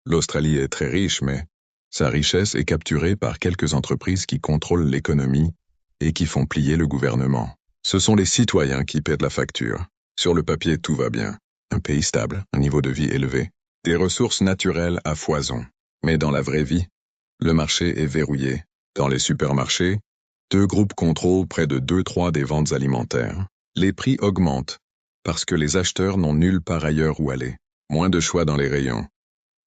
L'Australie est très riche, mais sa richesse est capturée par quelques entreprises qui contrôlent l'économie et qui font plier le gouvernement. Ce sont les citoyens qui paient la facture. Sur le papier, tout va bien. Un pays stable, un niveau de vie élevé, des ressources naturelles à foison. Mais dans la vraie vie, le marché est verrouillé. Dans les supermarchés, deux groupes contrôlent près de 2/3 des ventes alimentaires. Les prix augmentent parce que les acheteurs n'ont nulle part ailleurs où aller. Moins de choix dans les rayons,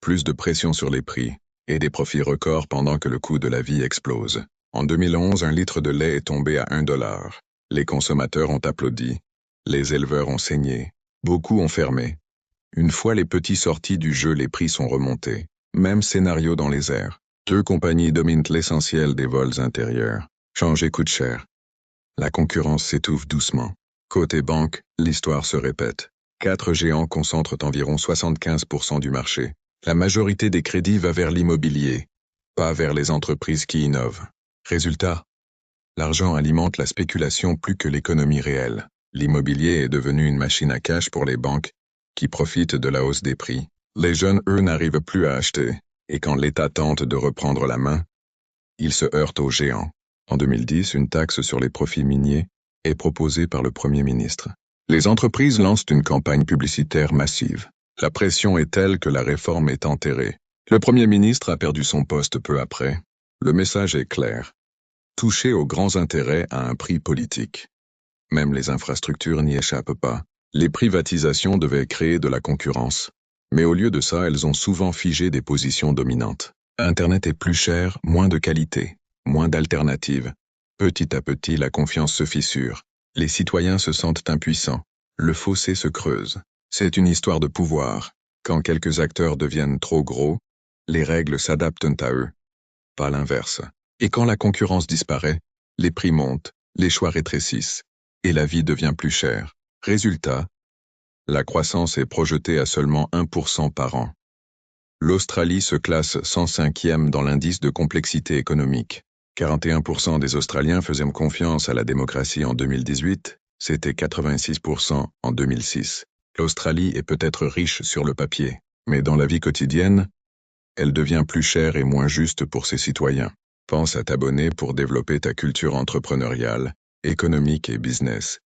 plus de pression sur les prix et des profits records pendant que le coût de la vie explose. En 2011, un litre de lait est tombé à $1. Les consommateurs ont applaudi. Les éleveurs ont saigné. Beaucoup ont fermé. Une fois les petits sortis du jeu, les prix sont remontés. Même scénario dans les airs. Deux compagnies dominent l'essentiel des vols intérieurs. Changer coûte cher. La concurrence s'étouffe doucement. Côté banque, l'histoire se répète. 4 géants concentrent environ 75% du marché. La majorité des crédits va vers l'immobilier, pas vers les entreprises qui innovent. Résultat, l'argent alimente la spéculation plus que l'économie réelle. L'immobilier est devenu une machine à cash pour les banques, qui profitent de la hausse des prix. Les jeunes, eux, n'arrivent plus à acheter, et quand l'État tente de reprendre la main, ils se heurtent aux géants. En 2010, une taxe sur les profits miniers est proposée par le Premier ministre. Les entreprises lancent une campagne publicitaire massive. La pression est telle que la réforme est enterrée. Le Premier ministre a perdu son poste peu après. Le message est clair. Toucher aux grands intérêts à un prix politique. Même les infrastructures n'y échappent pas. Les privatisations devaient créer de la concurrence. Mais au lieu de ça, elles ont souvent figé des positions dominantes. Internet est plus cher, moins de qualité, moins d'alternatives. Petit à petit, la confiance se fissure. Les citoyens se sentent impuissants. Le fossé se creuse. C'est une histoire de pouvoir. Quand quelques acteurs deviennent trop gros, les règles s'adaptent à eux, pas l'inverse. Et quand la concurrence disparaît, les prix montent, les choix rétrécissent, et la vie devient plus chère. Résultat, la croissance est projetée à seulement 1% par an. L'Australie se classe 105e dans l'indice de complexité économique. 41% des Australiens faisaient confiance à la démocratie en 2018, c'était 86% en 2006. L'Australie est peut-être riche sur le papier, mais dans la vie quotidienne, elle devient plus chère et moins juste pour ses citoyens. Pense à t'abonner pour développer ta culture entrepreneuriale, économique et business.